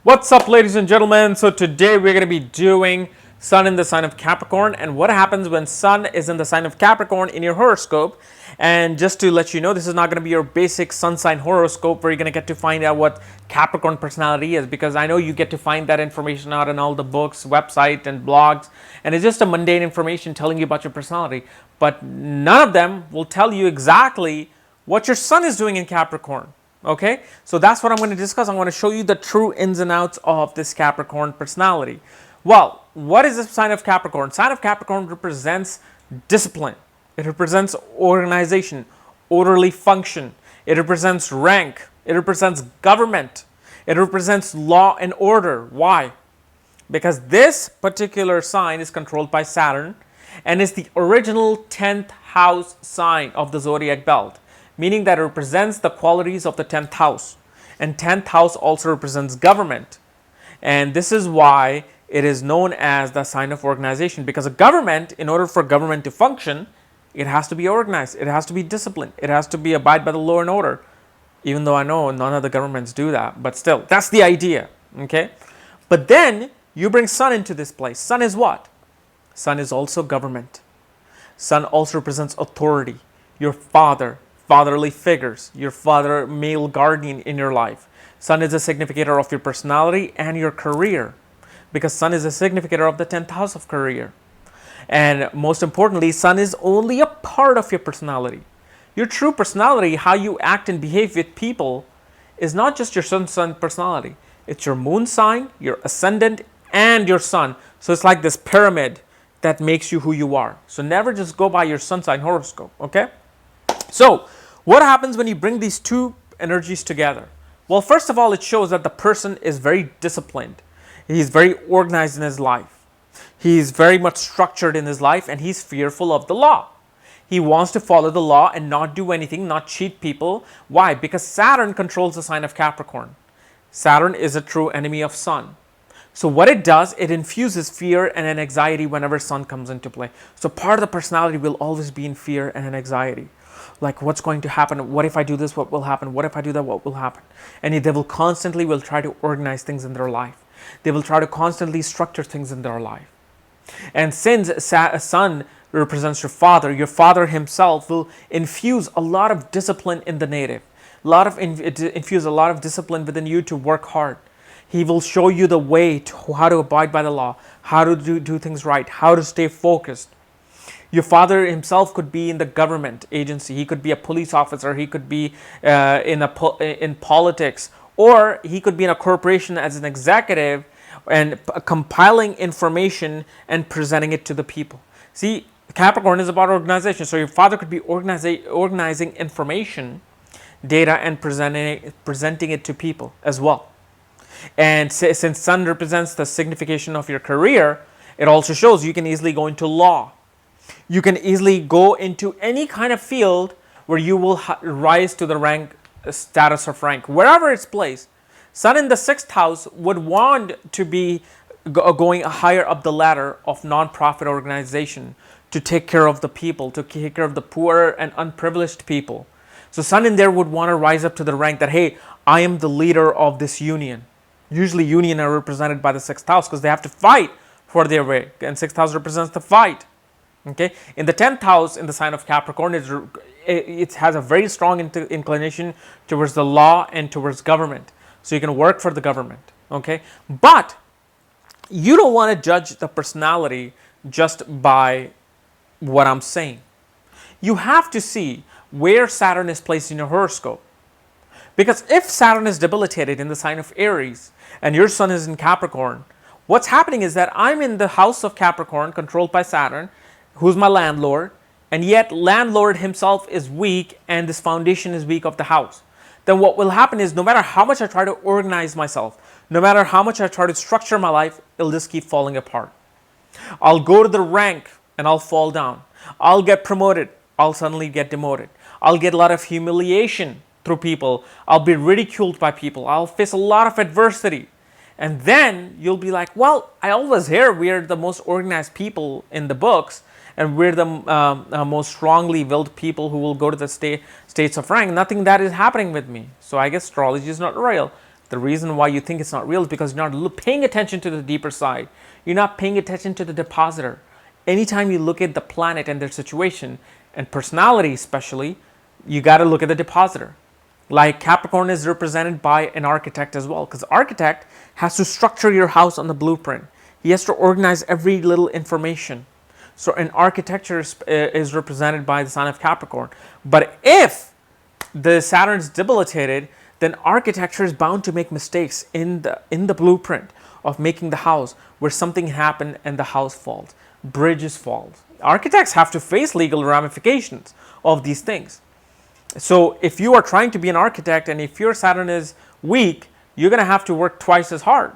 What's up, ladies and gentlemen? So today we're going to be doing Sun in the sign of Capricorn and what happens when Sun is in the sign of Capricorn in your horoscope. And just to let you know, this is not going to be your basic sun sign horoscope where you're going to get to find out what Capricorn personality is, because I know you get to find that information out in all the books, websites, and blogs, and it's just a mundane information telling you about your personality. But none of them will tell you exactly what your Sun is doing in Capricorn. Okay, so that's what I'm going to discuss. I'm going to show you the true ins and outs of this Capricorn personality. Well, what is the sign of Capricorn? Sign of Capricorn represents discipline. It represents organization, orderly function. It represents rank. It represents government. It represents law and order. Why? Because this particular sign is controlled by Saturn and is the original 10th house sign of the zodiac belt, meaning that it represents the qualities of the 10th house. And 10th house also represents government. And this is why it is known as the sign of organization, because a government, in order for government to function, it has to be organized, it has to be disciplined, it has to be abide by the law and order. Even though I know none of the governments do that, but still, that's the idea, okay? But then you bring Sun into this place. Sun is what? Sun is also government. Sun also represents authority, your father, fatherly figures, your father, male guardian in your life. Sun is a significator of your personality and your career, because Sun is a significator of the 10th house of career. And most importantly, Sun is only a part of your personality. Your true personality, how you act and behave with people, is not just your sun personality. It's your moon sign, your ascendant, and your sun. So it's like this pyramid that makes you who you are. So never just go by your sun sign horoscope, okay? So what happens when you bring these two energies together? Well, first of all, it shows that the person is very disciplined. He's very organized in his life. He's very much structured in his life, and he's fearful of the law. He wants to follow the law and not do anything, not cheat people. Why? Because Saturn controls the sign of Capricorn. Saturn is a true enemy of Sun. So what it does, it infuses fear and an anxiety whenever Sun comes into play. So part of the personality will always be in fear and an anxiety. Like, what's going to happen? What if I do this? What will happen? What if I do that? What will happen? And they will constantly try to organize things in their life. They will try to constantly structure things in their life. And since Sun represents your father himself will infuse a lot of discipline in the native. Infuse a lot of discipline within you to work hard. He will show you the way to how to abide by the law, how to do things right, how to stay focused. Your father himself could be in the government agency. He could be a police officer. He could be in politics, or he could be in a corporation as an executive and compiling information and presenting it to the people. See, Capricorn is about organization. So your father could be organizing information, data, and presenting it to people as well. And since Sun represents the signification of your career, it also shows you can easily go into law. You can easily go into any kind of field where you will rise to the status of rank, wherever it's placed. Sun in the 6th house would want to be going higher up the ladder of non-profit organization to take care of the people, to take care of the poor and unprivileged people. So Sun in there would want to rise up to the rank that, hey, I am the leader of this union. Usually union are represented by the 6th house because they have to fight for their way. And 6th house represents the fight. Okay, in the 10th house, in the sign of Capricorn, it has a very strong inclination towards the law and towards government. So you can work for the government. Okay, but you don't want to judge the personality just by what I'm saying. You have to see where Saturn is placed in your horoscope. Because if Saturn is debilitated in the sign of Aries and your Sun is in Capricorn, what's happening is that I'm in the house of Capricorn controlled by Saturn, who's my landlord, and yet landlord himself is weak and this foundation is weak of the house. Then what will happen is no matter how much I try to organize myself, no matter how much I try to structure my life, it'll just keep falling apart. I'll go to the rank and I'll fall down. I'll get promoted. I'll suddenly get demoted. I'll get a lot of humiliation through people. I'll be ridiculed by people. I'll face a lot of adversity. And then you'll be like, well, I always hear we're the most organized people in the books. And we're the most strongly willed people who will go to the states of rank. Nothing that is happening with me. So I guess astrology is not real. The reason why you think it's not real is because you're not paying attention to the deeper side. You're not paying attention to the depositor. Anytime you look at the planet and their situation and personality especially, you got to look at the depositor. Like Capricorn is represented by an architect as well, because architect has to structure your house on the blueprint. He has to organize every little information. So an architecture is represented by the sign of Capricorn. But if the Saturn is debilitated, then architecture is bound to make mistakes in the blueprint of making the house, where something happened and the house falls, bridges fall. Architects have to face legal ramifications of these things. So if you are trying to be an architect and if your Saturn is weak, you're going to have to work twice as hard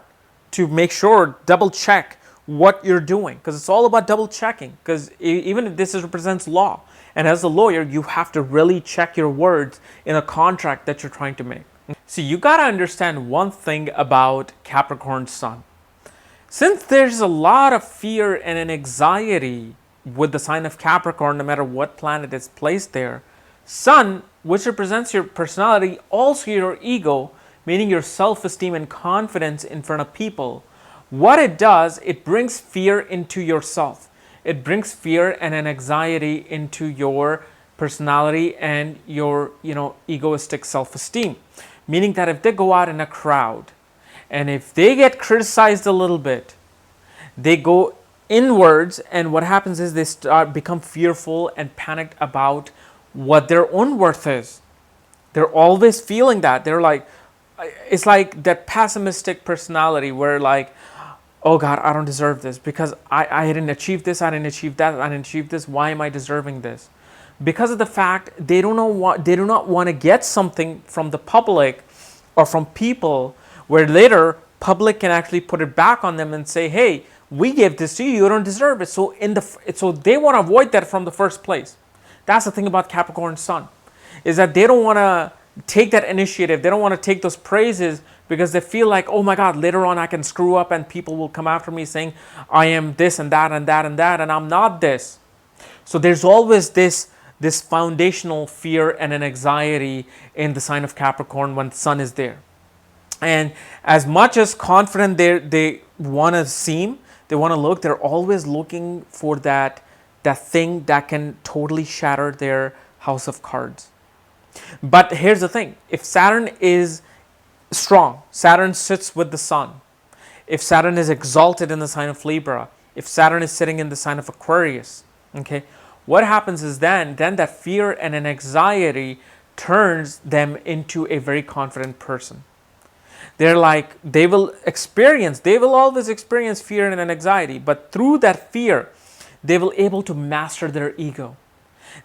to make sure, double check what you're doing, because it's all about double checking. Because even if this represents law, and as a lawyer, you have to really check your words in a contract that you're trying to make. So you got to understand one thing about Capricorn Sun. Since there's a lot of fear and an anxiety with the sign of Capricorn, no matter what planet is placed there, Sun, which represents your personality, also your ego, meaning your self-esteem and confidence in front of people, what it does, it brings fear into yourself. It brings fear and an anxiety into your personality and your, egoistic self-esteem. Meaning that if they go out in a crowd and if they get criticized a little bit, they go inwards, and what happens is they become fearful and panicked about what their own worth is. They're always feeling that. They're like, it's like that pessimistic personality where like, oh God, I don't deserve this because I didn't achieve this, I didn't achieve that, I didn't achieve this. Why am I deserving this? Because of the fact they do not want to get something from the public or from people where later public can actually put it back on them and say, hey, we gave this to you, you don't deserve it. So they want to avoid that from the first place. That's the thing about Capricorn Sun, is that they don't want to take that initiative. They don't want to take those praises because they feel like, oh my God, later on I can screw up and people will come after me saying I am this and that and that and that, and I'm not this. So there's always this foundational fear and an anxiety in the sign of Capricorn when the Sun is there. And as much as confident they want to seem, they want to look, they're always looking for that thing that can totally shatter their house of cards. But here's the thing, if Saturn is strong, Saturn sits with the Sun, if Saturn is exalted in the sign of Libra, if Saturn is sitting in the sign of Aquarius, okay, what happens is then that fear and an anxiety turns them into a very confident person. They're like, they will always experience fear and an anxiety, but through that fear, they will able to master their ego.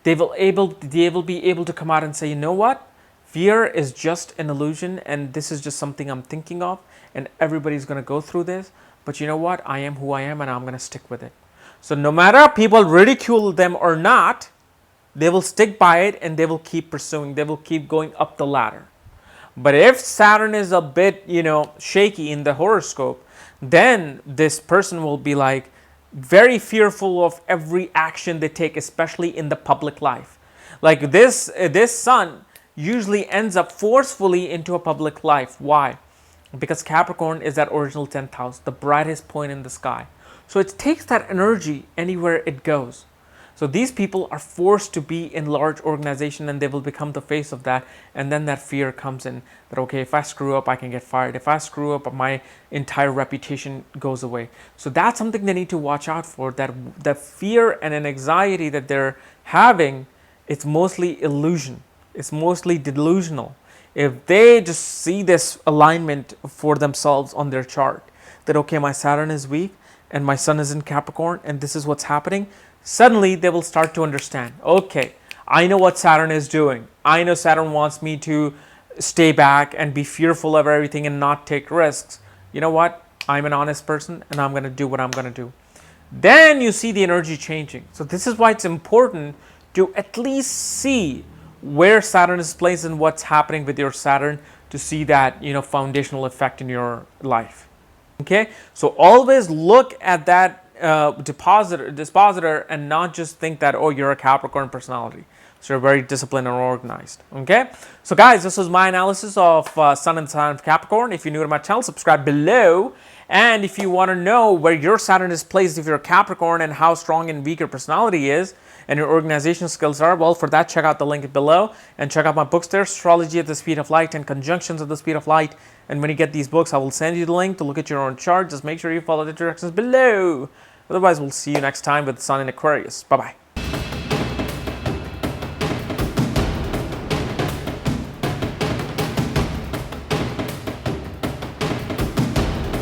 They will be able to come out and say, you know what? Fear is just an illusion, and this is just something I'm thinking of, and everybody's going to go through this. But you know what? I am who I am, and I'm going to stick with it. So no matter people ridicule them or not, they will stick by it, and they will keep pursuing. They will keep going up the ladder. But if Saturn is a bit, shaky in the horoscope, then this person will be like very fearful of every action they take, especially in the public life. Like this Sun usually ends up forcefully into a public life. Why? Because Capricorn is that original 10th house, the brightest point in the sky. So it takes that energy anywhere it goes. So these people are forced to be in large organization, and they will become the face of that. And then that fear comes in that, okay, if I screw up, I can get fired. If I screw up, my entire reputation goes away. So that's something they need to watch out for, that fear and an anxiety that they're having, it's mostly illusion. It's mostly delusional. If they just see this alignment for themselves on their chart, that, okay, my Saturn is weak and my Sun is in Capricorn and this is what's happening, suddenly they will start to understand, okay, I know what Saturn is doing. I know Saturn wants me to stay back and be fearful of everything and not take risks. You know what? I'm an honest person and I'm going to do what I'm going to do. Then you see the energy changing. So this is why it's important to at least see where Saturn is placed and what's happening with your Saturn to see that, foundational effect in your life. Okay? So always look at that dispositor and not just think that, oh, you're a Capricorn personality. So you're very disciplined and organized. Okay. So guys, this was my analysis of Sun and sign of Capricorn. If you're new to my channel, subscribe below. And if you want to know where your Saturn is placed if you're a Capricorn and how strong and weak your personality is and your organizational skills are, well, for that, check out the link below and check out my books there, Astrology at the Speed of Light and Conjunctions at the Speed of Light. And when you get these books, I will send you the link to look at your own chart. Just make sure you follow the directions below. Otherwise, we'll see you next time with Sun in Aquarius. Bye-bye.